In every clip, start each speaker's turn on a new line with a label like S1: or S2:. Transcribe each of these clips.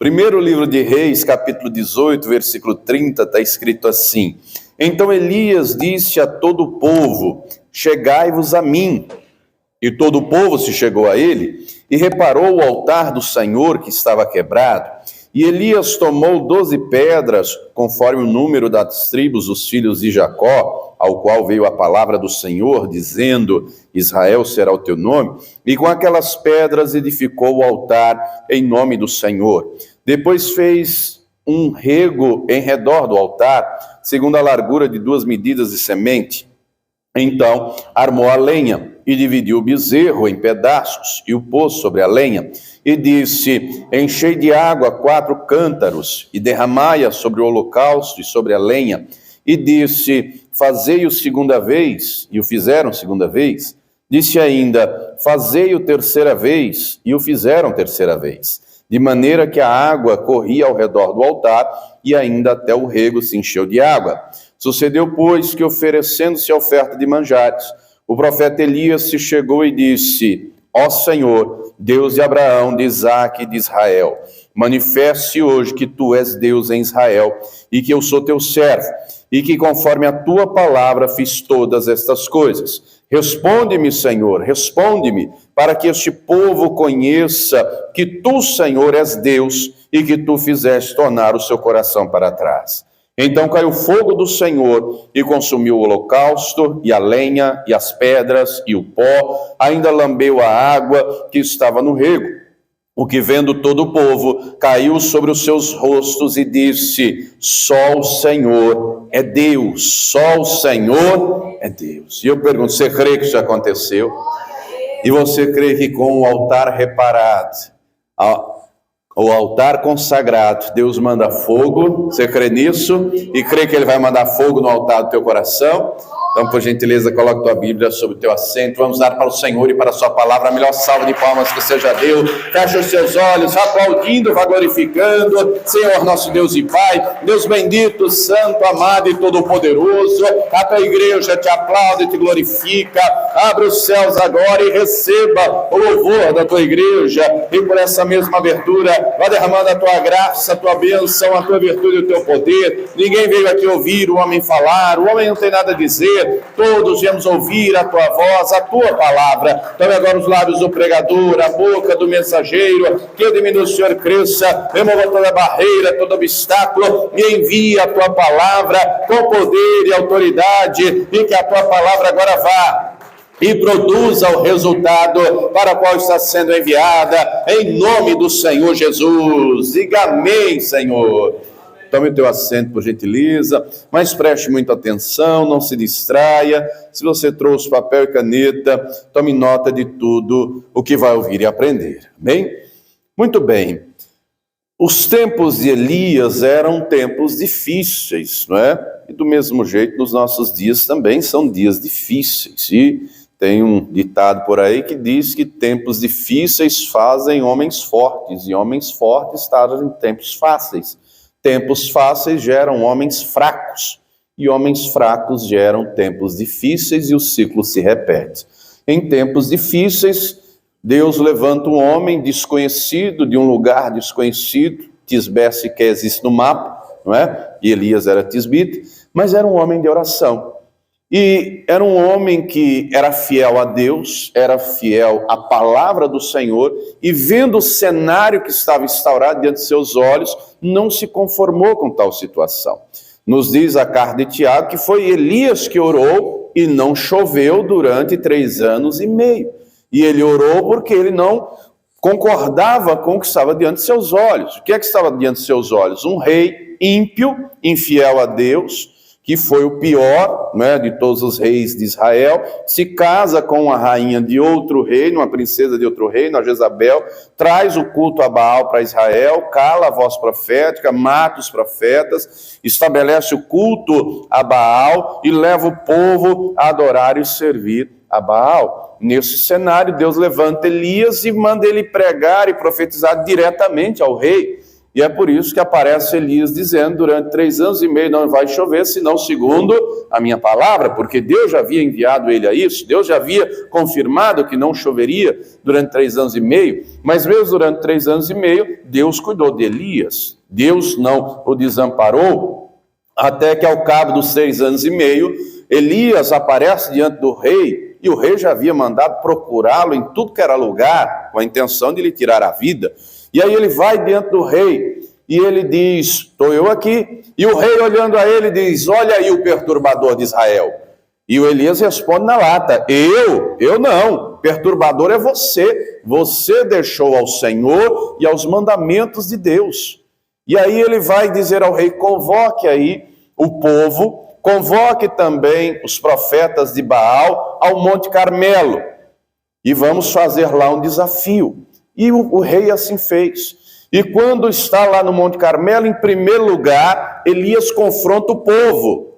S1: Primeiro livro de Reis, capítulo 18, versículo 30, está escrito assim: Então Elias disse a todo o povo: Chegai-vos a mim. E todo o povo se chegou a ele, e reparou o altar do Senhor que estava quebrado. E Elias tomou 12 pedras, conforme o número das tribos dos filhos de Jacó, ao qual veio a palavra do Senhor, dizendo: Israel será o teu nome. E com aquelas pedras edificou o altar em nome do Senhor. Depois fez um rego em redor do altar, segundo a largura de 2 medidas de semente. Então armou a lenha e dividiu o bezerro em pedaços e o pôs sobre a lenha. E disse: Enchei de água 4 cântaros e derramai-a sobre o holocausto e sobre a lenha. E disse: Fazei-o segunda vez, e o fizeram segunda vez. Disse ainda: Fazei-o terceira vez, e o fizeram terceira vez. De maneira que a água corria ao redor do altar, e ainda até o rego se encheu de água. Sucedeu, pois, que oferecendo-se a oferta de manjares, o profeta Elias se chegou e disse: Ó Senhor, Deus de Abraão, de Isaque e de Israel, manifeste hoje que tu és Deus em Israel, e que eu sou teu servo, e que conforme a tua palavra fiz todas estas coisas. Responde-me, Senhor, responde-me, para que este povo conheça que tu, Senhor, és Deus, e que tu fizeste tornar o seu coração para trás. Então caiu fogo do Senhor e consumiu o holocausto, e a lenha, e as pedras, e o pó, ainda lambeu a água que estava no rego. O que vendo todo o povo, caiu sobre os seus rostos e disse: Só o Senhor é Deus, só o Senhor é Deus. E eu pergunto, você crê que isso aconteceu? E você crê que com o altar reparado, o altar consagrado, Deus manda fogo? Você crê nisso? E crê que Ele vai mandar fogo no altar do teu coração? Então, por gentileza, coloque tua Bíblia sobre o teu assento. Vamos dar para o Senhor e para a sua palavra a melhor salva de palmas que você já deu. Fecha os seus olhos, vá aplaudindo, vá glorificando. Senhor, nosso Deus e Pai, Deus bendito, santo, amado e todo-poderoso, a tua igreja te aplaude e te glorifica. Abre os céus agora e receba o louvor da tua igreja. E por essa mesma abertura, vá derramando a tua graça, a tua bênção, a tua virtude e o teu poder. Ninguém veio aqui ouvir o homem falar, o homem não tem nada a dizer. Todos viemos ouvir a tua voz, a tua palavra. Tome agora os lábios do pregador, a boca do mensageiro, que eu diminua, o Senhor cresça, remova toda barreira, todo obstáculo, e envia a tua palavra com poder e autoridade, e que a tua palavra agora vá e produza o resultado para o qual está sendo enviada, em nome do Senhor Jesus. Diga amém, Senhor. Tome o teu assento, por gentileza, mas preste muita atenção, não se distraia. Se você trouxe papel e caneta, tome nota de tudo o que vai ouvir e aprender. Amém? Muito bem. Os tempos de Elias eram tempos difíceis, não é? E do mesmo jeito, nos nossos dias também são dias difíceis. E tem um ditado por aí que diz que tempos difíceis fazem homens fortes, e homens fortes trazem tempos fáceis. Tempos fáceis geram homens fracos, e homens fracos geram tempos difíceis, e o ciclo se repete. Em tempos difíceis, Deus levanta um homem desconhecido, de um lugar desconhecido. Tisbé sequer existe no mapa, não é? E Elias era tisbita, mas era um homem de oração. E era um homem que era fiel a Deus, era fiel à palavra do Senhor, e vendo o cenário que estava instaurado diante de seus olhos, não se conformou com tal situação. Nos diz a carta de Tiago que foi Elias que orou e não choveu durante 3 anos e meio. E ele orou porque ele não concordava com o que estava diante de seus olhos. O que é que estava diante de seus olhos? Um rei ímpio, infiel a Deus, que foi o pior, né, de todos os reis de Israel, se casa com uma rainha de outro reino, uma princesa de outro reino, a Jezabel, traz o culto a Baal para Israel, cala a voz profética, mata os profetas, estabelece o culto a Baal e leva o povo a adorar e servir a Baal. Nesse cenário, Deus levanta Elias e manda ele pregar e profetizar diretamente ao rei. E é por isso que aparece Elias dizendo, durante 3 anos e meio não vai chover, senão segundo a minha palavra, porque Deus já havia enviado ele a isso, Deus já havia confirmado que não choveria durante 3 anos e meio, mas mesmo durante 3 anos e meio, Deus cuidou de Elias, Deus não o desamparou, até que ao cabo dos 3 anos e meio, Elias aparece diante do rei, e o rei já havia mandado procurá-lo em tudo que era lugar, com a intenção de lhe tirar a vida. E aí ele vai diante do rei, e ele diz, estou eu aqui. E o rei olhando a ele diz, olha aí o perturbador de Israel. E o Elias responde na lata, eu não, perturbador é você. Você deixou ao Senhor e aos mandamentos de Deus. E aí ele vai dizer ao rei, convoque aí o povo, convoque também os profetas de Baal ao Monte Carmelo. E vamos fazer lá um desafio. E o rei assim fez. E quando está lá no Monte Carmelo, em primeiro lugar, Elias confronta o povo,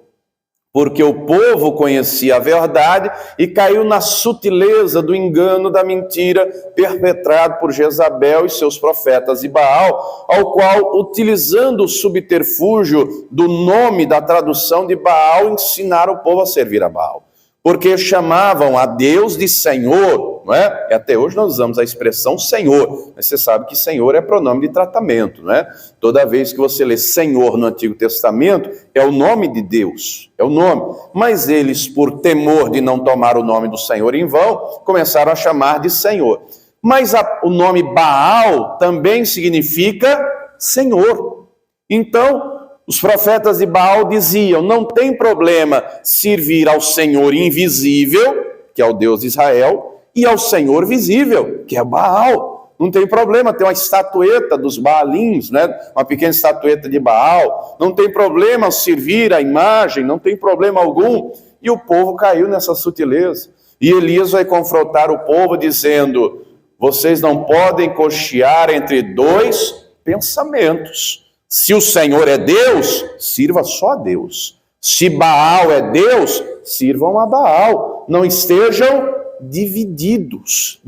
S1: porque o povo conhecia a verdade e caiu na sutileza do engano, da mentira perpetrado por Jezabel e seus profetas de Baal, ao qual, utilizando o subterfúgio do nome da tradução de Baal, ensinaram o povo a servir a Baal. Porque chamavam a Deus de Senhor, não é? E até hoje nós usamos a expressão Senhor, mas você sabe que Senhor é pronome de tratamento, não é? Toda vez que você lê Senhor no Antigo Testamento, é o nome de Deus, é o nome. Mas eles, por temor de não tomar o nome do Senhor em vão, começaram a chamar de Senhor. Mas o nome Baal também significa Senhor. Então, os profetas de Baal diziam, não tem problema servir ao Senhor invisível, que é o Deus de Israel, e ao Senhor visível, que é Baal. Não tem problema, tem uma estatueta dos Baalins, né? Uma pequena estatueta de Baal. Não tem problema servir a imagem, não tem problema algum. E o povo caiu nessa sutileza. E Elias vai confrontar o povo dizendo, vocês não podem cochear entre 2 pensamentos. Se o Senhor é Deus, sirva só a Deus. Se Baal é Deus, sirvam a Baal. Não estejam divididos.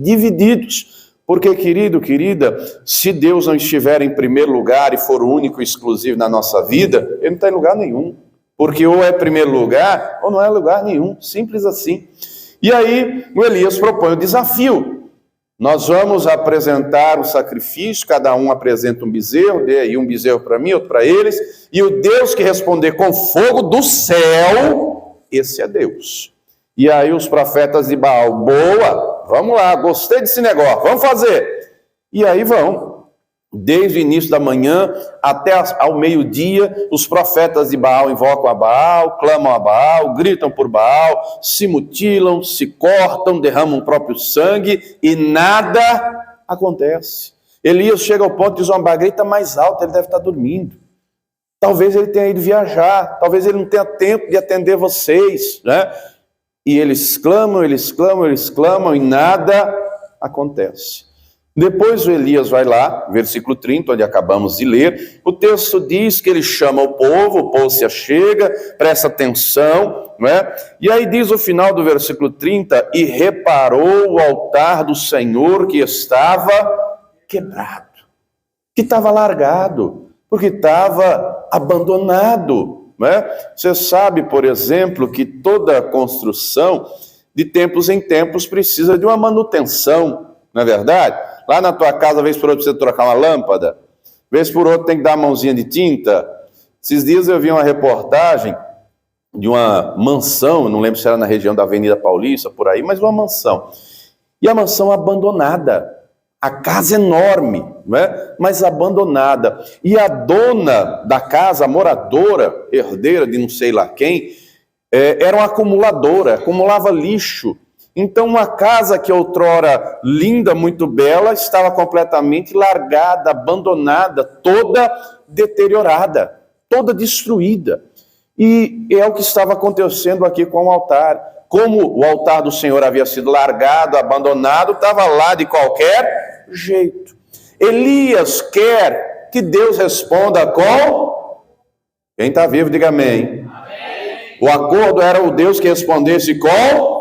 S1: Porque, querido, querida, se Deus não estiver em primeiro lugar e for o único e exclusivo na nossa vida, ele não está em lugar nenhum. Porque ou é primeiro lugar, ou não é lugar nenhum. Simples assim. E aí, o Elias propõe o desafio. Nós vamos apresentar o sacrifício, cada um apresenta um bezerro, dê aí um bezerro para mim, outro para eles, e o Deus que responder com fogo do céu, esse é Deus. E aí os profetas de Baal, boa, vamos lá, gostei desse negócio, vamos fazer. E aí vão. Desde o início da manhã até ao meio-dia, os profetas de Baal invocam a Baal, clamam a Baal, gritam por Baal, se mutilam, se cortam, derramam o próprio sangue e nada acontece. Elias chega ao ponto de dizer, uma grita mais alta, ele deve estar dormindo. Talvez ele tenha ido viajar, talvez ele não tenha tempo de atender vocês, né? E eles clamam e nada acontece. Depois o Elias vai lá, versículo 30, onde acabamos de ler, o texto diz que ele chama o povo se achega, presta atenção, não é? E aí diz o final do versículo 30, e reparou o altar do Senhor que estava quebrado, que estava largado, porque estava abandonado, não é? Você sabe, por exemplo, que toda construção, de tempos em tempos, precisa de uma manutenção, não é verdade? Lá na tua casa, vez por outra, precisa trocar uma lâmpada, vez por outra tem que dar uma mãozinha de tinta. Esses dias eu vi uma reportagem de uma mansão, não lembro se era na região da Avenida Paulista, por aí, mas uma mansão. E a mansão abandonada, a casa enorme, não é? Mas abandonada. E a dona da casa, a moradora, herdeira de não sei lá quem, era uma acumuladora, acumulava lixo. Então, uma casa que outrora linda, muito bela, estava completamente largada, abandonada, toda deteriorada, toda destruída. E é o que estava acontecendo aqui com o altar. Como o altar do Senhor havia sido largado, abandonado, estava lá de qualquer jeito. Elias quer que Deus responda com... Quem está vivo, diga amém. Amém. O acordo era o Deus que respondesse com...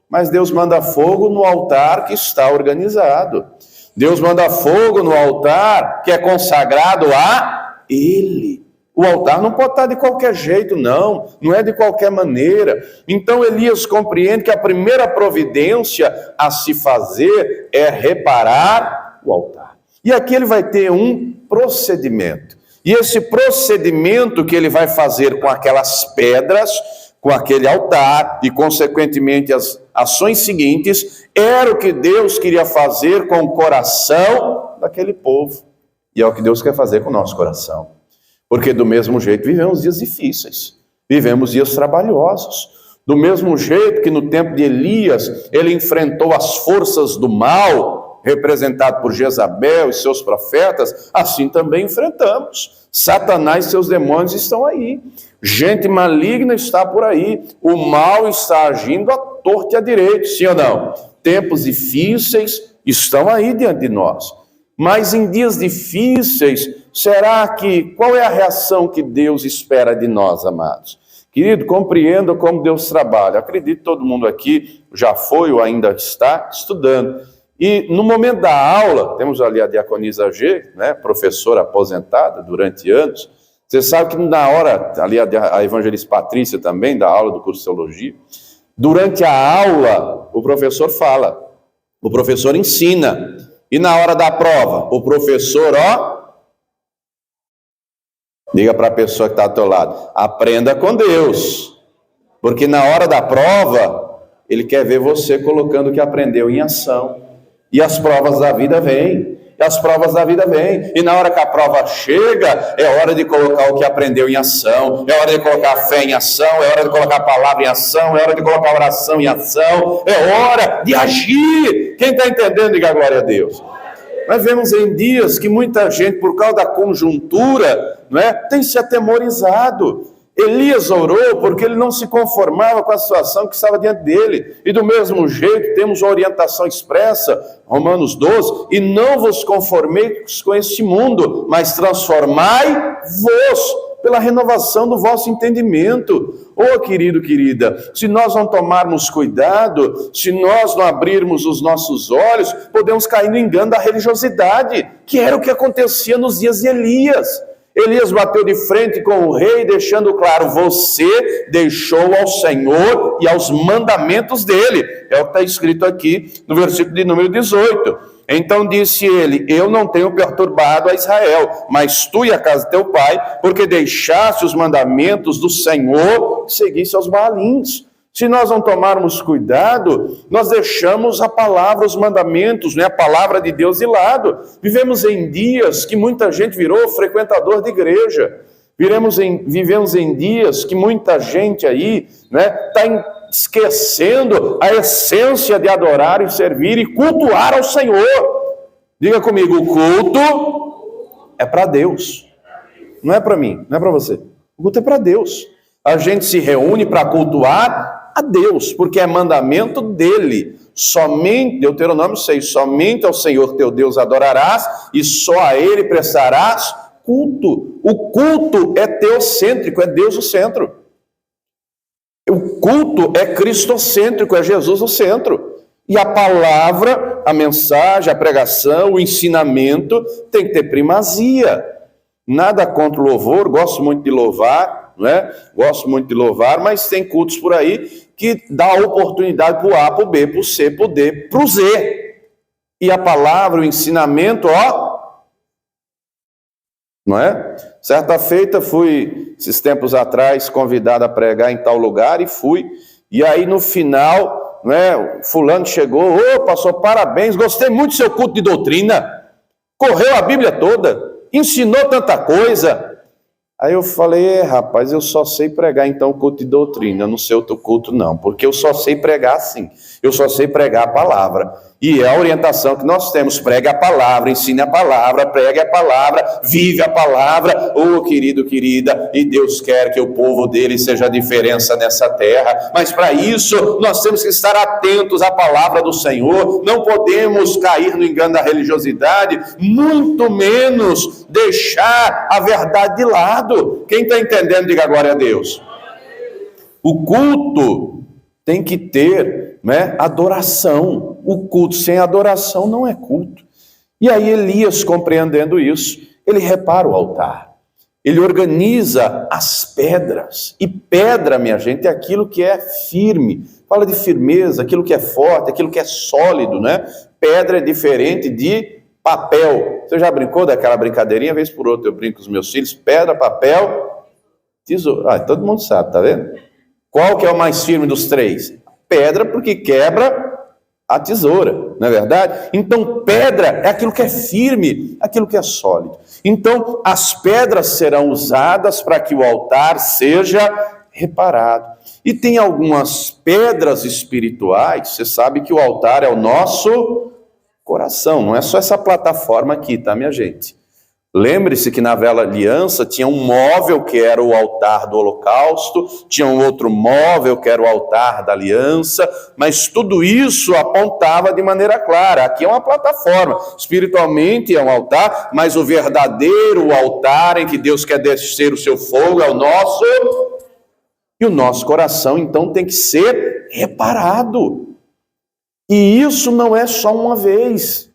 S1: Mas Deus manda fogo no altar que está organizado. Deus manda fogo no altar que é consagrado a Ele. O altar não pode estar de qualquer jeito, não é de qualquer maneira. Então Elias compreende que a primeira providência a se fazer é reparar o altar. E aqui ele vai ter um procedimento. E esse procedimento que ele vai fazer com aquelas pedras, com aquele altar e, consequentemente, as ações seguintes, era o que Deus queria fazer com o coração daquele povo. E é o que Deus quer fazer com o nosso coração. Porque do mesmo jeito vivemos dias difíceis, vivemos dias trabalhosos. Do mesmo jeito que no tempo de Elias, ele enfrentou as forças do mal, representado por Jezabel e seus profetas, assim também enfrentamos. Satanás e seus demônios estão aí. Gente maligna está por aí. O mal está agindo à torta e à direita, sim ou não? Tempos difíceis estão aí diante de nós. Mas em dias difíceis, qual é a reação que Deus espera de nós, amados? Querido, compreenda como Deus trabalha. Acredito que todo mundo aqui já foi ou ainda está estudando. E no momento da aula, temos ali a diaconisa G, né, professora aposentada durante anos. Você sabe que na hora, ali a evangelista Patrícia também, da aula do curso de teologia, durante a aula, o professor fala, o professor ensina. E na hora da prova, o professor, diga para a pessoa que está ao teu lado, aprenda com Deus. Porque na hora da prova, ele quer ver você colocando o que aprendeu em ação. E as provas da vida vêm. E na hora que a prova chega, é hora de colocar o que aprendeu em ação, é hora de colocar a fé em ação, é hora de colocar a palavra em ação, é hora de colocar a oração em ação, é hora de agir. Quem está entendendo, diga glória a Deus. Nós vemos em dias que muita gente, por causa da conjuntura, tem se atemorizado. Elias orou porque ele não se conformava com a situação que estava diante dele. E do mesmo jeito, temos uma orientação expressa, Romanos 12, e não vos conformeis com este mundo, mas transformai-vos pela renovação do vosso entendimento. Querido, querida, se nós não tomarmos cuidado, se nós não abrirmos os nossos olhos, podemos cair no engano da religiosidade, que era o que acontecia nos dias de Elias. Elias bateu de frente com o rei, deixando claro, você deixou ao Senhor e aos mandamentos dele. É o que está escrito aqui no versículo de número 18. Então disse ele, eu não tenho perturbado a Israel, mas tu e a casa de teu pai, porque deixaste os mandamentos do Senhor e seguiste aos Baalins. Se nós não tomarmos cuidado, nós deixamos a palavra, os mandamentos, a palavra de Deus de lado. Vivemos em dias que muita gente virou frequentador de igreja. Vivemos em dias que muita gente aí está esquecendo a essência de adorar e servir e cultuar ao Senhor. Diga comigo, o culto é para Deus. Não é para mim, não é para você. O culto é para Deus. A gente se reúne para cultuar a Deus, porque é mandamento dele. Somente, Deuteronômio 6, somente ao Senhor teu Deus adorarás e só a ele prestarás culto. O culto é teocêntrico, é Deus o centro. O culto é cristocêntrico, é Jesus o centro. E a palavra, a mensagem, a pregação, o ensinamento tem que ter primazia. Nada contra o louvor, gosto muito de louvar, Gosto muito de louvar, mas tem cultos por aí que dá oportunidade para o A, para o B, para o C, para o D, para o Z. E a palavra, o ensinamento, não é? Certa feita fui, esses tempos atrás, convidado a pregar em tal lugar e fui. E aí no final, fulano chegou, pastor, parabéns, gostei muito do seu culto de doutrina. Correu a Bíblia toda, ensinou tanta coisa. Aí eu falei, rapaz, eu só sei pregar então culto de doutrina, eu não sei outro culto não, porque eu só sei pregar assim, eu só sei pregar a palavra, e é a orientação que nós temos, pregue a palavra, ensine a palavra, pregue a palavra, vive a palavra, querido, querida, e Deus quer que o povo dele seja a diferença nessa terra, mas para isso nós temos que estar atentos à palavra do Senhor, não podemos cair no engano da religiosidade, muito menos deixar a verdade de lado. Quem está entendendo, diga glória a Deus. O culto tem que ter adoração. O culto sem adoração não é culto. E aí Elias, compreendendo isso, ele repara o altar. Ele organiza as pedras. E pedra, minha gente, é aquilo que é firme. Fala de firmeza, aquilo que é forte, aquilo que é sólido, né? Pedra é diferente de papel. Você já brincou daquela brincadeirinha? Vez por outra eu brinco com os meus filhos. Pedra, papel, tesoura. Ah, todo mundo sabe, tá vendo? Qual que é o mais firme dos três? Pedra, porque quebra a tesoura, não é verdade? Então, pedra é aquilo que é firme, aquilo que é sólido. Então, as pedras serão usadas para que o altar seja reparado. E tem algumas pedras espirituais, você sabe que o altar é o nosso coração, não é só essa plataforma aqui, tá, minha gente? Lembre-se que na velha aliança tinha um móvel que era o altar do holocausto, tinha um outro móvel que era o altar da aliança, mas tudo isso apontava de maneira clara. Aqui é uma plataforma, espiritualmente é um altar, mas o verdadeiro altar em que Deus quer descer o seu fogo é o nosso, e o nosso coração então tem que ser reparado. E isso não é só uma vez.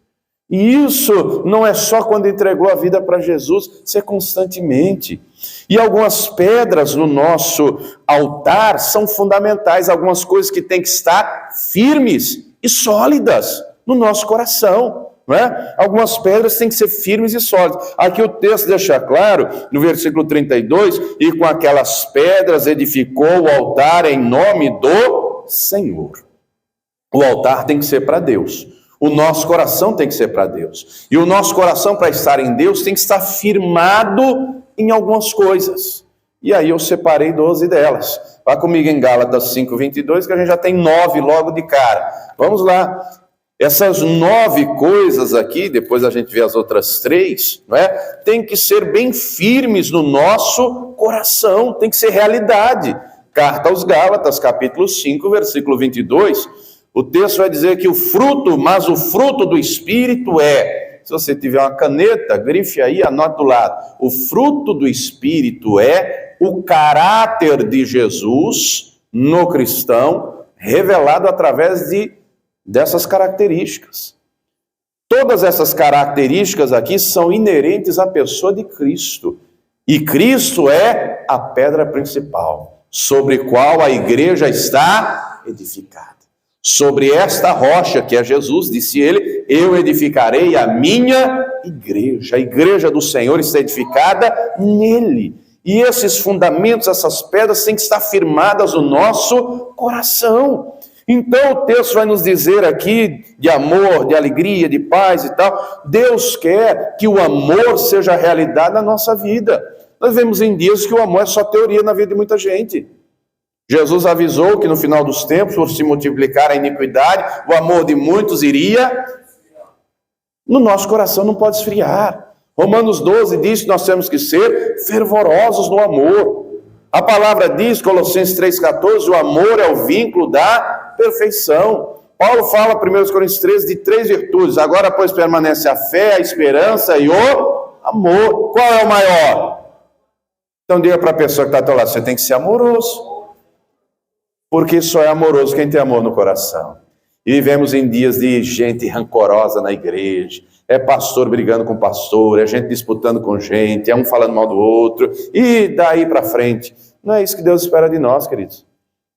S1: E isso não é só quando entregou a vida para Jesus, isso é constantemente. E algumas pedras no nosso altar são fundamentais, algumas coisas que têm que estar firmes e sólidas no nosso coração. Não é? Algumas pedras têm que ser firmes e sólidas. Aqui o texto deixa claro, no versículo 32, e com aquelas pedras edificou o altar em nome do Senhor. O altar tem que ser para Deus. O nosso coração tem que ser para Deus. E o nosso coração, para estar em Deus, tem que estar firmado em algumas coisas. E aí eu separei 12 delas. Vá comigo em Gálatas 5:22, que a gente já tem 9 logo de cara. Vamos lá. Essas 9 coisas aqui, depois a gente vê as outras 3, não é? Tem que ser bem firmes no nosso coração, tem que ser realidade. Carta aos Gálatas, capítulo 5, versículo 22, o texto vai dizer que o fruto do Espírito é, se você tiver uma caneta, grife aí, anote do lado, o fruto do Espírito é o caráter de Jesus no cristão, revelado através dessas características. Todas essas características aqui são inerentes à pessoa de Cristo. E Cristo é a pedra principal, sobre qual a igreja está edificada. Sobre esta rocha que é Jesus, disse ele, eu edificarei a minha igreja. A igreja do Senhor está edificada nele. E esses fundamentos, essas pedras têm que estar firmadas no nosso coração. Então o texto vai nos dizer aqui de amor, de alegria, de paz e tal. Deus quer que o amor seja realidade na nossa vida. Nós vemos em dias que o amor é só teoria na vida de muita gente. Jesus avisou que no final dos tempos, por se multiplicar a iniquidade, o amor de muitos iria. No nosso coração não pode esfriar. Romanos 12 diz que nós temos que ser fervorosos no amor. A palavra diz, Colossenses 3,14, o amor é o vínculo da perfeição. Paulo fala, 1 Coríntios 13, de 3 virtudes. Agora, pois, permanece a fé, a esperança e o amor. Qual é o maior? Então diga para a pessoa que está ao teu lado, você tem que ser amoroso. Porque só é amoroso quem tem amor no coração. E vivemos em dias de gente rancorosa na igreja, é pastor brigando com pastor, é gente disputando com gente, é um falando mal do outro, e daí para frente. Não é isso que Deus espera de nós, queridos.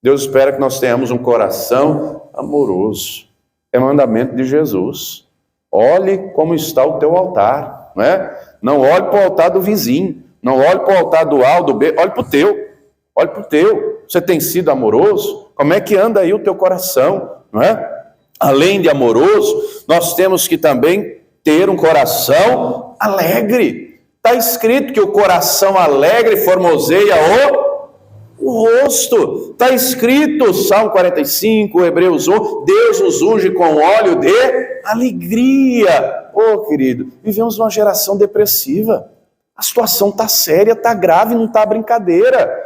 S1: Deus espera que nós tenhamos um coração amoroso. É mandamento de Jesus. Olhe como está o teu altar, não é? Não olhe para o altar do vizinho, não olhe para o altar do A ou do B, olhe para o teu. Olhe para o teu. Você tem sido amoroso? Como é que anda aí o teu coração? Não é? Além de amoroso, nós temos que também ter um coração alegre. Está escrito que o coração alegre formoseia o rosto. Está escrito, Salmo 45, Hebreus 1, Deus nos unge com óleo de alegria. Querido, vivemos numa geração depressiva. A situação está séria, está grave, não está brincadeira.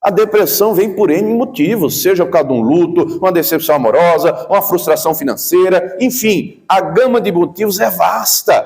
S1: A depressão vem por N motivos, seja por causa de um luto, uma decepção amorosa, uma frustração financeira, enfim, a gama de motivos é vasta,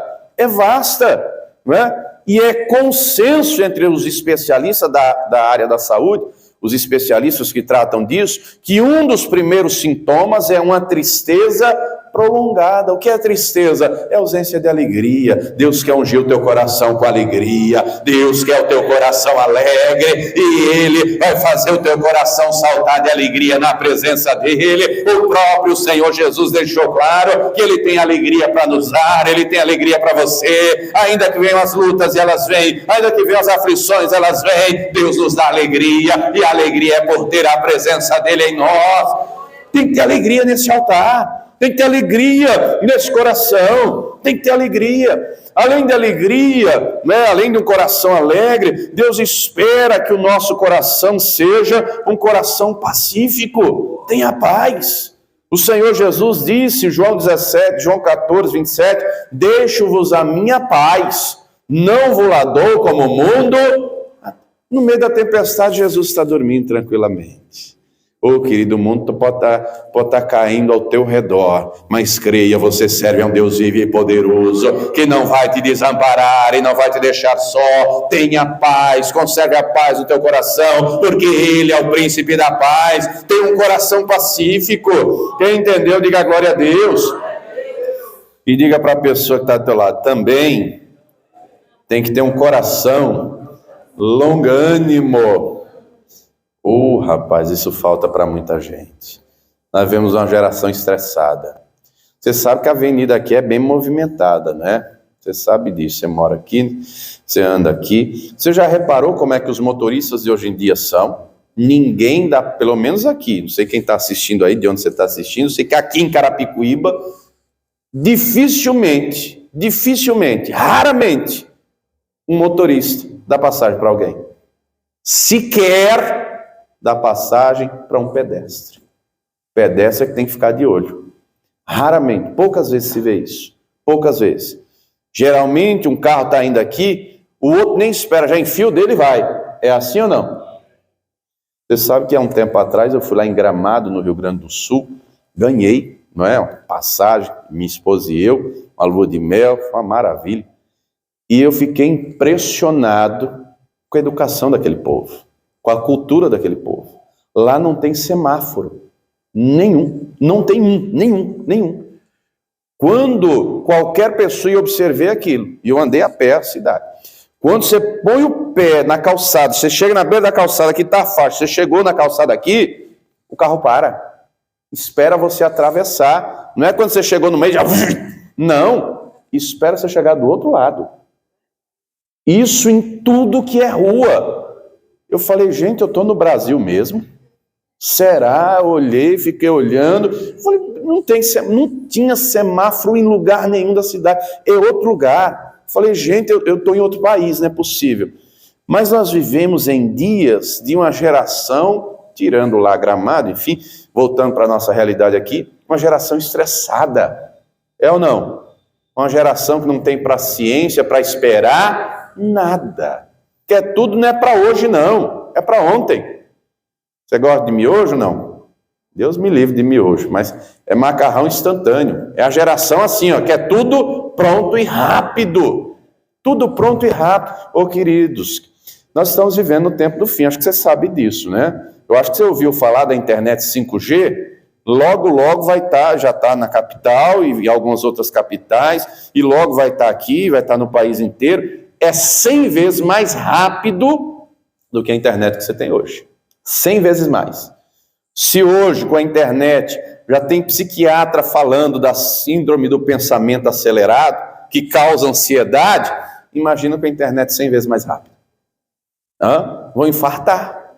S1: não é? E é consenso entre os especialistas da área da saúde, os especialistas que tratam disso, que um dos primeiros sintomas é uma tristeza prolongada. O que é tristeza? É ausência de alegria. Deus quer ungir o teu coração com alegria. Deus quer o teu coração alegre e Ele vai fazer o teu coração saltar de alegria na presença dEle. O próprio Senhor Jesus deixou claro que Ele tem alegria para nos dar, Ele tem alegria para você. Ainda que venham as lutas e elas vêm, ainda que venham as aflições, elas vêm. Deus nos dá alegria e a alegria é por ter a presença dEle em nós. Tem que ter alegria nesse altar, tem que ter alegria nesse coração, tem que ter alegria. Além de alegria, né, além de um coração alegre, Deus espera que o nosso coração seja um coração pacífico, tenha paz. O Senhor Jesus disse, João 17, João 14, 27, deixo-vos a minha paz, não vos la dou como o mundo. No meio da tempestade, Jesus está dormindo tranquilamente. Querido, o mundo pode estar caindo ao teu redor, mas creia, você serve a um Deus vivo e poderoso, que não vai te desamparar e não vai te deixar só. Tenha paz, conserve a paz no teu coração, porque Ele é o príncipe da paz. Tenha um coração pacífico. Quem entendeu, diga glória a Deus. E diga para a pessoa que está do teu lado, também tem que ter um coração longânimo. Rapaz, isso falta para muita gente. Nós vemos uma geração estressada. Você sabe que a avenida aqui é bem movimentada, né? Você sabe disso, você mora aqui, você anda aqui. Você já reparou como é que os motoristas de hoje em dia são? Ninguém dá, pelo menos aqui, não sei quem está assistindo aí, de onde você está assistindo, sei que aqui em Carapicuíba, dificilmente, raramente, um motorista dá passagem para alguém. Sequer dá passagem para um pedestre. Pedestre é que tem que ficar de olho. Raramente, poucas vezes se vê isso. Poucas vezes. Geralmente um carro está indo aqui, o outro nem espera, já enfia o dele e vai. É assim ou não? Você sabe que há um tempo atrás eu fui lá em Gramado, no Rio Grande do Sul, ganhei, não é? Uma passagem, minha esposa e eu, uma lua de mel, foi uma maravilha. E eu fiquei impressionado com a educação daquele povo, com a cultura daquele povo. Lá não tem semáforo, nenhum, não tem nenhum. Quando qualquer pessoa, eu observei aquilo, e eu andei a pé a cidade, quando você põe o pé na calçada, você chega na beira da calçada, que está fácil, você chegou na calçada aqui, o carro para, espera você atravessar, não é quando você chegou no meio, já... não, espera você chegar do outro lado. Isso em tudo que é rua. Eu falei, gente, eu estou no Brasil mesmo? Será? Olhei, fiquei olhando. Falei, não tinha semáforo em lugar nenhum da cidade. É outro lugar. Falei, gente, eu estou em outro país, não é possível. Mas nós vivemos em dias de uma geração, tirando lá Gramado, enfim, voltando para a nossa realidade aqui, uma geração estressada. É ou não? Uma geração que não tem paciência para esperar nada. Que tudo não é para hoje, não. É para ontem. Você gosta de miojo, não? Deus me livre de miojo, mas é macarrão instantâneo. É a geração assim, ó, que é tudo pronto e rápido. Tudo pronto e rápido. Queridos, nós estamos vivendo no tempo do fim. Acho que você sabe disso, né? Eu acho que você ouviu falar da internet 5G. Logo vai estar, já está na capital e algumas outras capitais, e logo vai estar aqui, vai estar no país inteiro. É 100 vezes mais rápido do que a internet que você tem hoje. 100 vezes mais. Se hoje, com a internet, já tem psiquiatra falando da síndrome do pensamento acelerado, que causa ansiedade, imagina com a internet 100 vezes mais rápido. Vão infartar.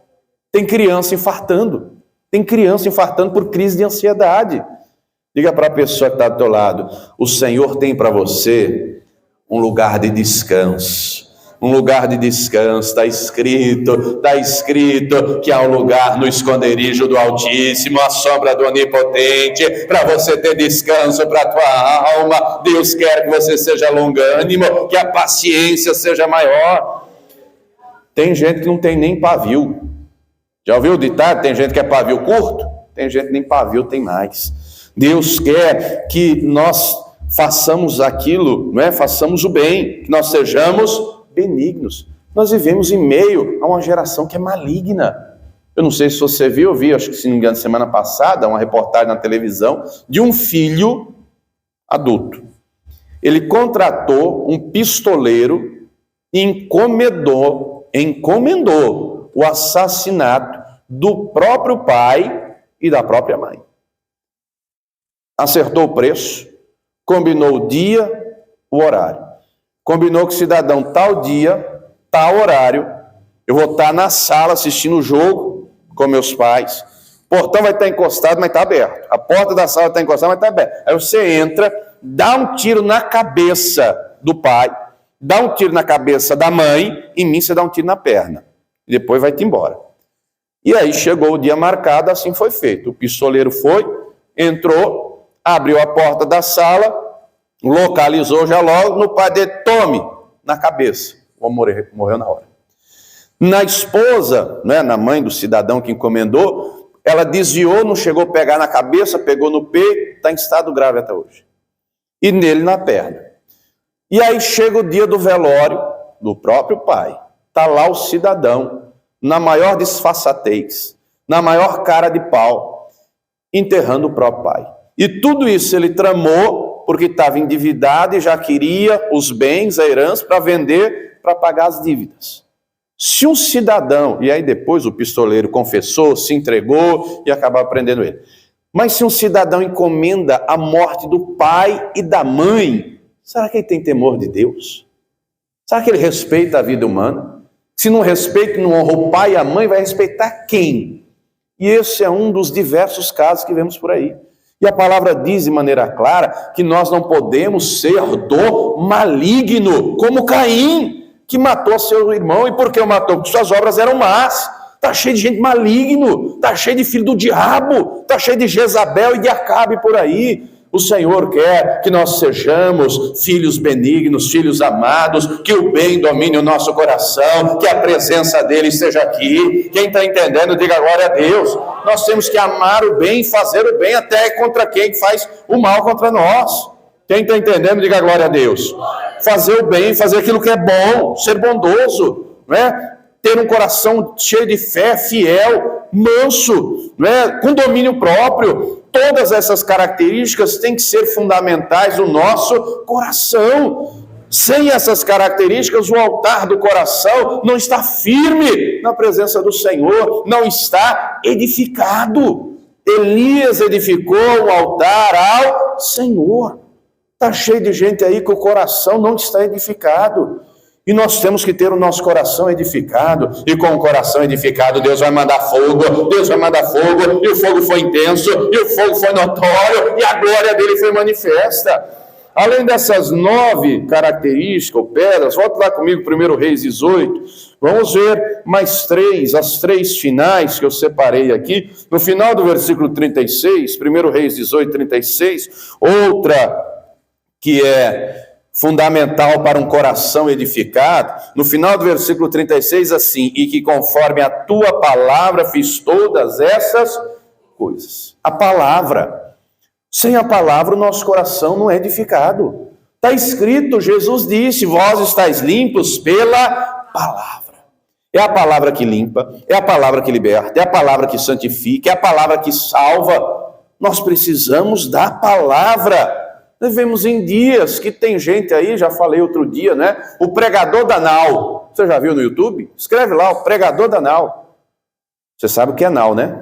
S1: Tem criança infartando. Tem criança infartando por crise de ansiedade. Diga para a pessoa que está do teu lado, o Senhor tem para você um lugar de descanso. Um lugar de descanso, está escrito que há um lugar no esconderijo do Altíssimo, a sombra do Onipotente, para você ter descanso para a tua alma. Deus quer que você seja longânimo, que a paciência seja maior. Tem gente que não tem nem pavio. Já ouviu o ditado? Tem gente que é pavio curto, tem gente que nem pavio tem mais. Deus quer que nós façamos aquilo, não é? Façamos o bem, que nós sejamos benignos. Nós vivemos em meio a uma geração que é maligna. Eu não sei se você viu, eu vi, acho que se não me engano, semana passada, uma reportagem na televisão de um filho adulto. Ele contratou um pistoleiro e encomendou o assassinato do próprio pai e da própria mãe. Acertou o preço, combinou o dia, o horário. Combinou com o cidadão, tal dia, tal horário, eu vou estar na sala assistindo o jogo com meus pais. O portão vai estar encostado, mas está aberto. A porta da sala está encostada, mas está aberta. Aí você entra, dá um tiro na cabeça do pai, dá um tiro na cabeça da mãe, em mim você dá um tiro na perna. E depois vai-te embora. E aí chegou o dia marcado, assim foi feito. O pistoleiro foi, entrou, abriu a porta da sala, localizou já logo, no pai dele, tome, na cabeça. O homem morreu na hora. Na esposa, né, na mãe do cidadão que encomendou, ela desviou, não chegou a pegar na cabeça, pegou no peito, está em estado grave até hoje. E nele na perna. E aí chega o dia do velório do próprio pai. Está lá o cidadão, na maior disfarçatez, na maior cara de pau, enterrando o próprio pai. E tudo isso ele tramou porque estava endividado e já queria os bens, a herança, para vender, para pagar as dívidas. Se um cidadão, e aí depois o pistoleiro confessou, se entregou e acabava prendendo ele. Mas se um cidadão encomenda a morte do pai e da mãe, será que ele tem temor de Deus? Será que ele respeita a vida humana? Se não respeita, não honra o pai e a mãe, vai respeitar quem? E esse é um dos diversos casos que vemos por aí. E a palavra diz de maneira clara que nós não podemos ser do maligno, como Caim, que matou seu irmão. E por que o matou? Porque suas obras eram más. Está cheio de gente maligno, está cheio de filho do diabo, está cheio de Jezabel e de Acabe por aí. O Senhor quer que nós sejamos filhos benignos, filhos amados, que o bem domine o nosso coração, que a presença dele esteja aqui. Quem está entendendo, diga glória a Deus. Nós temos que amar o bem, fazer o bem até contra quem faz o mal contra nós. Quem está entendendo, diga glória a Deus. Fazer o bem, fazer aquilo que é bom, ser bondoso, né? Ter um coração cheio de fé, fiel, manso, né? Com domínio próprio. Todas essas características têm que ser fundamentais no nosso coração. Sem essas características, o altar do coração não está firme na presença do Senhor, não está edificado. Elias edificou o altar ao Senhor. Está cheio de gente aí que o coração não está edificado. E nós temos que ter o nosso coração edificado. E com o coração edificado, Deus vai mandar fogo. Deus vai mandar fogo. E o fogo foi intenso. E o fogo foi notório. E a glória dele foi manifesta. Além dessas 9 características ou pedras, volta lá comigo, 1 Reis 18. Vamos ver mais 3, as 3 finais que eu separei aqui. No final do versículo 36, 1 Reis 18, 36, outra que é fundamental para um coração edificado, no final do versículo 36, assim, e que conforme a tua palavra fiz todas essas coisas. A palavra. Sem a palavra o nosso coração não é edificado. Está escrito, Jesus disse, vós estáis limpos pela palavra. É a palavra que limpa, é a palavra que liberta, é a palavra que santifica, é a palavra que salva. Nós precisamos da palavra. Vivemos em dias que tem gente aí, já falei outro dia, né? O pregador da nau. Você já viu no YouTube? Escreve lá, o pregador da nau. Você sabe o que é nau, né?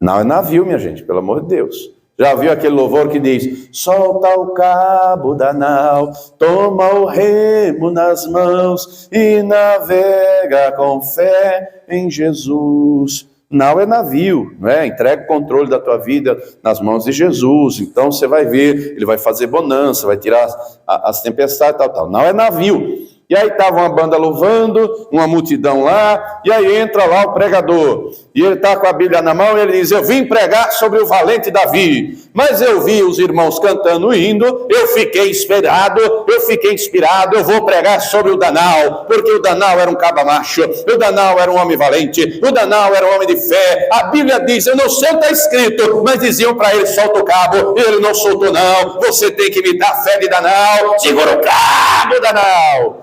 S1: Nau é navio, minha gente, pelo amor de Deus. Já viu aquele louvor que diz: solta o cabo da nau, toma o remo nas mãos e navega com fé em Jesus. Nau é navio, não é? Entrega o controle da tua vida nas mãos de Jesus. Então você vai ver, ele vai fazer bonança, vai tirar as tempestades, tal. Nau é navio. E aí estava uma banda louvando, uma multidão lá, e aí entra lá o pregador, e ele está com a Bíblia na mão, e ele diz: eu vim pregar sobre o valente Davi, mas eu vi os irmãos cantando hino, eu fiquei inspirado, eu vou pregar sobre o Danau, porque o Danau era um caba macho, o Danau era um homem valente, o Danau era um homem de fé. A Bíblia diz, eu não sei o que está escrito, mas diziam para ele: solta o cabo, ele não soltou não, você tem que me dar a fé de Danau, segura o cabo, Danau.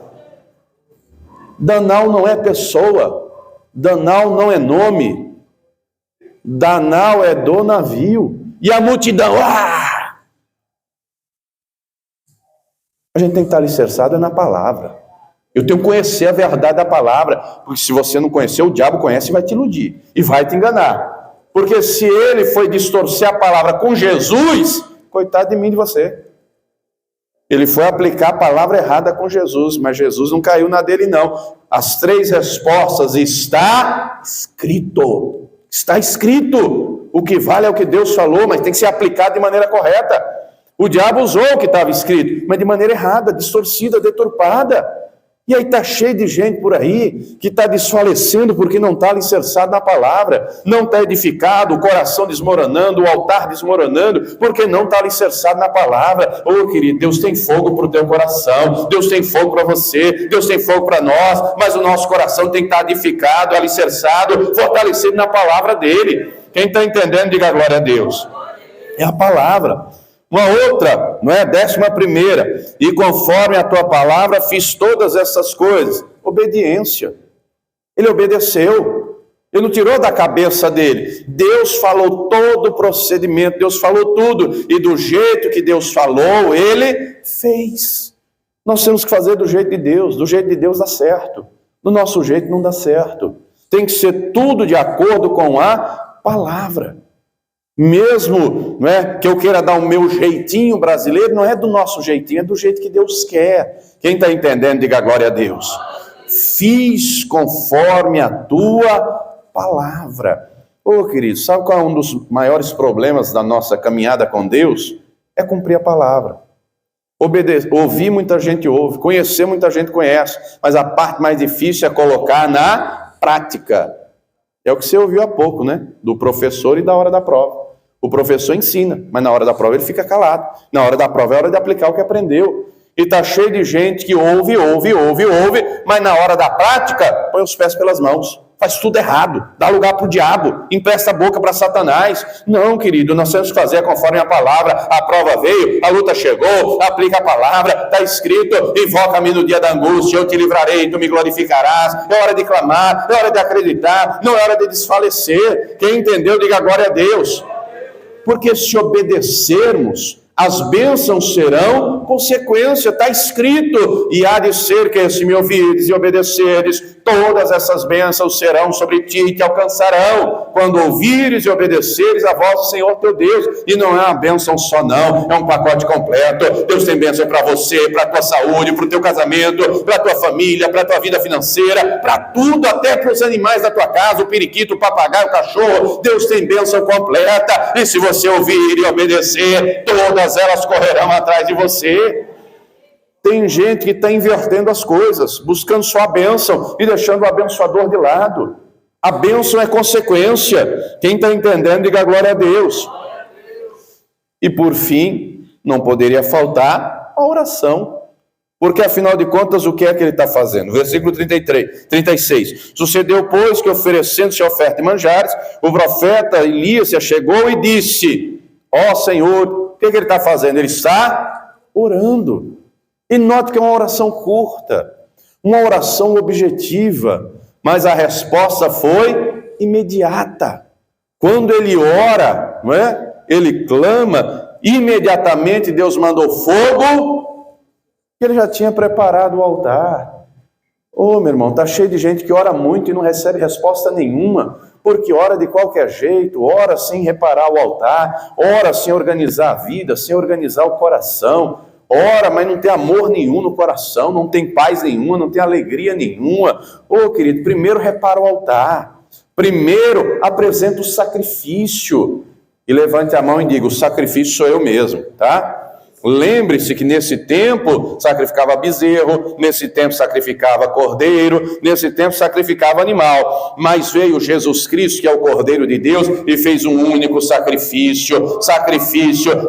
S1: Danau não é pessoa, Danau não é nome, Danau é do navio. E a multidão, A gente tem que estar alicerçado na palavra. Eu tenho que conhecer a verdade da palavra, porque se você não conhecer, o diabo conhece e vai te iludir, e vai te enganar. Porque se ele foi distorcer a palavra com Jesus, coitado de mim e de você. Ele foi aplicar a palavra errada com Jesus, mas Jesus não caiu na dele não. As 3 respostas está escrito. Está escrito. O que vale é o que Deus falou, mas tem que ser aplicado de maneira correta. O diabo usou o que estava escrito, mas de maneira errada, distorcida, deturpada. E aí está cheio de gente por aí que está desfalecendo porque não está alicerçado na palavra, não está edificado, o coração desmoronando, o altar desmoronando, porque não está alicerçado na palavra. Ô querido, Deus tem fogo para o teu coração, Deus tem fogo para você, Deus tem fogo para nós, mas o nosso coração tem que estar edificado, alicerçado, fortalecido na palavra dele. Quem está entendendo, diga glória a Deus. É a palavra. Uma outra, não é? 11ª, e conforme a tua palavra fiz todas essas coisas. Obediência. Ele obedeceu. Ele não tirou da cabeça dele. Deus falou todo o procedimento, Deus falou tudo. E do jeito que Deus falou, ele fez. Nós temos que fazer do jeito de Deus dá certo. Do nosso jeito não dá certo. Tem que ser tudo de acordo com a palavra. Mesmo, não é, que eu queira dar o meu jeitinho brasileiro, não é do nosso jeitinho, é do jeito que Deus quer. Quem está entendendo, diga glória a Deus. Fiz conforme a tua palavra. Ô querido, sabe qual é um dos maiores problemas da nossa caminhada com Deus? É cumprir a palavra. Ouvir muita gente ouve, conhecer muita gente conhece, mas a parte mais difícil é colocar na prática. É o que você ouviu há pouco, né? Do professor e da hora da prova. O professor ensina, mas na hora da prova ele fica calado. Na hora da prova é hora de aplicar o que aprendeu. E está cheio de gente que ouve, mas na hora da prática põe os pés pelas mãos. Faz tudo errado, dá lugar para o diabo, empresta a boca para Satanás. Não, querido, nós temos que fazer conforme a palavra. A prova veio, a luta chegou, aplica a palavra, está escrito, invoca-me no dia da angústia, eu te livrarei, tu me glorificarás. É hora de clamar, é hora de acreditar, não é hora de desfalecer. Quem entendeu, diga glória a Deus. Porque se obedecermos, as bênçãos serão consequência, está escrito, e há de ser que se me ouvires e obedeceres, todas essas bênçãos serão sobre ti e te alcançarão, quando ouvires e obedeceres a voz do Senhor teu Deus. E não é uma bênção só não, é um pacote completo. Deus tem bênção para você, para a tua saúde, para o teu casamento, para a tua família, para a tua vida financeira, para tudo, até para os animais da tua casa, o periquito, o papagaio, o cachorro. Deus tem bênção completa, e se você ouvir e obedecer, todas elas correrão atrás de você. Tem gente que está invertendo as coisas, buscando só a bênção e deixando o abençoador de lado. A bênção é consequência. Quem está entendendo, diga glória a Deus. E por fim, não poderia faltar a oração. Porque afinal de contas, o que é que ele está fazendo? Versículo 36. Sucedeu, pois, que oferecendo-se oferta e manjares, o profeta Elias se achegou e disse: ó Senhor, o que ele está fazendo? Ele está orando. E note que é uma oração curta, uma oração objetiva, mas a resposta foi imediata. Quando ele ora, não é? Ele clama, imediatamente Deus mandou fogo, que ele já tinha preparado o altar. Ô meu irmão, está cheio de gente que ora muito e não recebe resposta nenhuma, porque ora de qualquer jeito, ora sem reparar o altar, ora sem organizar a vida, sem organizar o coração. Ora, mas não tem amor nenhum no coração, não tem paz nenhuma, não tem alegria nenhuma. Ô querido, primeiro repara o altar, primeiro apresenta o sacrifício, e levante a mão e diga: o sacrifício sou eu mesmo, tá? Lembre-se que nesse tempo sacrificava bezerro, nesse tempo sacrificava cordeiro, nesse tempo sacrificava animal. Mas veio Jesus Cristo, que é o Cordeiro de Deus, e fez um único sacrifício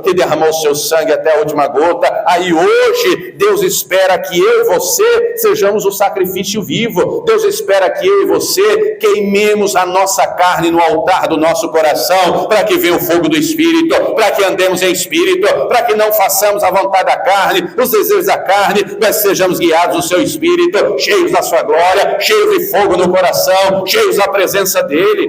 S1: que derramou seu sangue até a última gota. Aí hoje Deus espera que eu e você sejamos o sacrifício vivo. Deus espera que eu e você queimemos a nossa carne no altar do nosso coração, para que venha o fogo do Espírito, para que andemos em Espírito, para que não façamos a vontade da carne, os desejos da carne, mas sejamos guiados no seu Espírito, cheios da sua glória, cheios de fogo no coração, cheios da presença dele.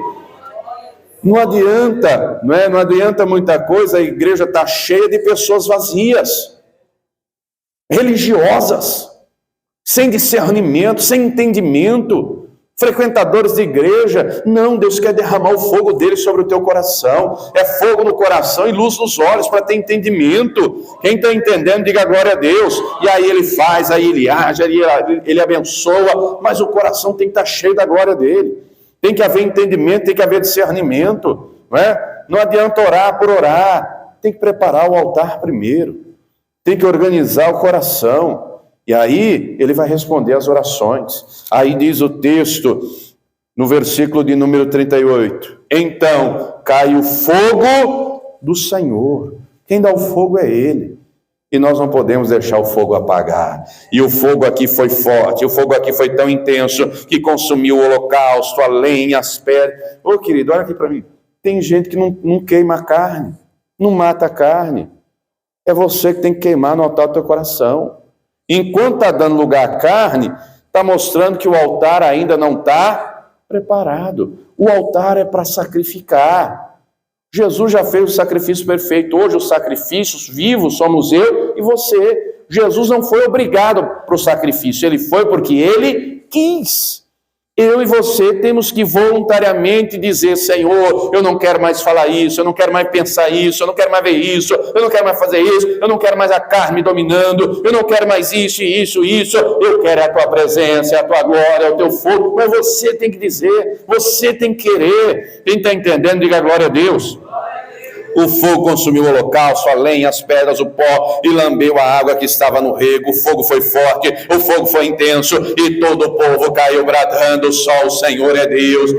S1: Não adianta, não adianta muita coisa, a igreja está cheia de pessoas vazias. religiosas, sem discernimento, sem entendimento, frequentadores de igreja. Não, Deus quer derramar o fogo dele sobre o teu coração. É fogo no coração e luz nos olhos para ter entendimento. Quem está entendendo, diga glória a Deus. E aí ele faz, aí ele age, aí ele abençoa, mas o coração tem que estar cheio da glória dele. Tem que haver entendimento, tem que haver discernimento. Não é? Não adianta orar por orar, tem que preparar o altar primeiro, tem que organizar o coração. E aí ele vai responder às orações. Aí diz o texto, no versículo de número 38, então cai o fogo do Senhor. Quem dá o fogo é Ele. E nós não podemos deixar o fogo apagar. E o fogo aqui foi forte, o fogo aqui foi tão intenso que consumiu o holocausto, a lenha, as pedras. Ô querido, olha aqui para mim. Tem gente que não queima a carne, não mata a carne. É você que tem que queimar no altar do teu coração. Enquanto está dando lugar à carne, está mostrando que o altar ainda não está preparado. O altar é para sacrificar. Jesus já fez o sacrifício perfeito. Hoje os sacrifícios vivos somos eu e você. Jesus não foi obrigado para o sacrifício, ele foi porque ele quis. Eu e você temos que voluntariamente dizer: Senhor, eu não quero mais falar isso, eu não quero mais pensar isso, eu não quero mais ver isso, eu não quero mais fazer isso, eu não quero mais a carne me dominando, eu não quero mais isso, eu quero a tua presença, a tua glória, o teu fogo. Mas você tem que dizer, você tem que querer. Quem está entendendo, diga glória a Deus. O fogo consumiu o holocausto, a lenha, as pedras, o pó, e lambeu a água que estava no rego. O fogo foi forte, o fogo foi intenso, e todo o povo caiu bradando: só o Senhor é Deus.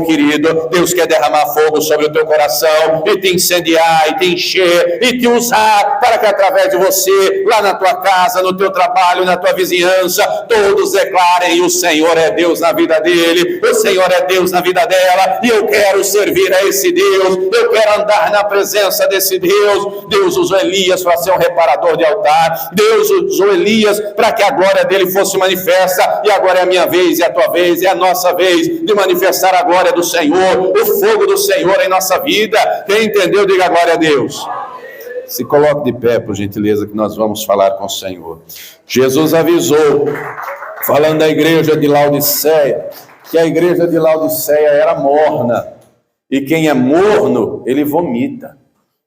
S1: Querido, Deus quer derramar fogo sobre o teu coração, e te incendiar, e te encher, e te usar, para que através de você, lá na tua casa, no teu trabalho, na tua vizinhança, todos declarem: o Senhor é Deus na vida dele, o Senhor é Deus na vida dela, e eu quero servir a esse Deus, eu quero andar na presença desse Deus. Deus usou Elias para ser um reparador de altar. Deus usou Elias para que a glória dele fosse manifesta, e agora é a minha vez, é a tua vez, é a nossa vez de manifestar a glória do Senhor, o fogo do Senhor em nossa vida. Quem entendeu, diga glória a Deus. Se coloque de pé, por gentileza, que nós vamos falar com o Senhor. Jesus avisou, falando da igreja de Laodiceia, que a igreja de Laodiceia era morna, e quem é morno, ele vomita.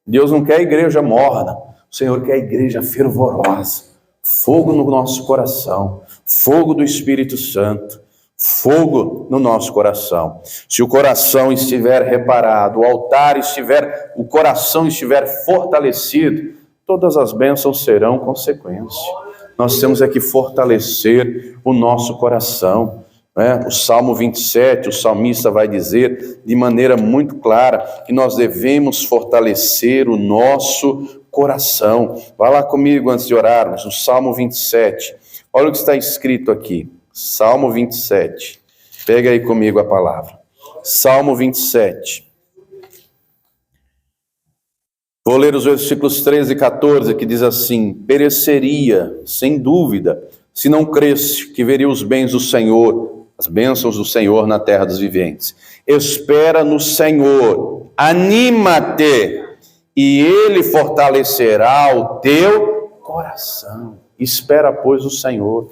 S1: Deus não quer a igreja morna, o Senhor quer a igreja fervorosa, fogo no nosso coração, fogo do Espírito Santo, fogo no nosso coração. Se o coração estiver reparado, o altar estiver, o coração estiver fortalecido, todas as bênçãos serão consequência. Nós temos é que fortalecer o nosso coração. O Salmo 27, o salmista vai dizer de maneira muito clara que nós devemos fortalecer o nosso coração. Vá lá comigo antes de orarmos, o Salmo 27. Olha o que está escrito aqui, Salmo 27. Pega aí comigo a palavra. Salmo 27. Vou ler os versículos 13 e 14, que diz assim: pereceria, sem dúvida, se não cresse que veria os bens do Senhor, as bênçãos do Senhor na terra dos viventes. Espera no Senhor, anima-te, e Ele fortalecerá o teu coração. Espera, pois, o Senhor.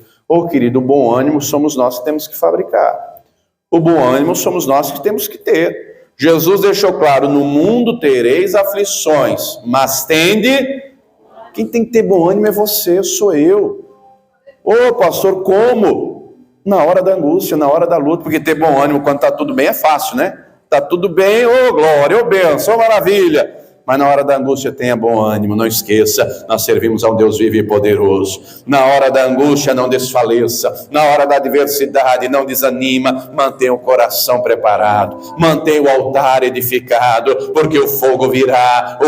S1: Querido, o bom ânimo somos nós que temos que fabricar. O bom ânimo somos nós que temos que ter. Jesus deixou claro: no mundo tereis aflições, mas tende. Quem tem que ter bom ânimo é você, sou eu. Pastor, como? Na hora da angústia, na hora da luta, porque ter bom ânimo quando está tudo bem é fácil, né? Está tudo bem, glória, bênção, maravilha. Mas na hora da angústia tenha bom ânimo, não esqueça, nós servimos a um Deus vivo e poderoso. Na hora da angústia não desfaleça, na hora da adversidade não desanima, mantenha o coração preparado, mantenha o altar edificado, porque o fogo virá,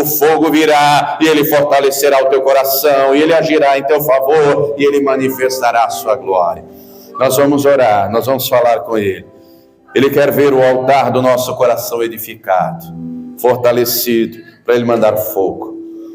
S1: e ele fortalecerá o teu coração, e ele agirá em teu favor, e ele manifestará a sua glória. Nós vamos orar, nós vamos falar com Ele. Ele quer ver o altar do nosso coração edificado, fortalecido, para Ele mandar fogo.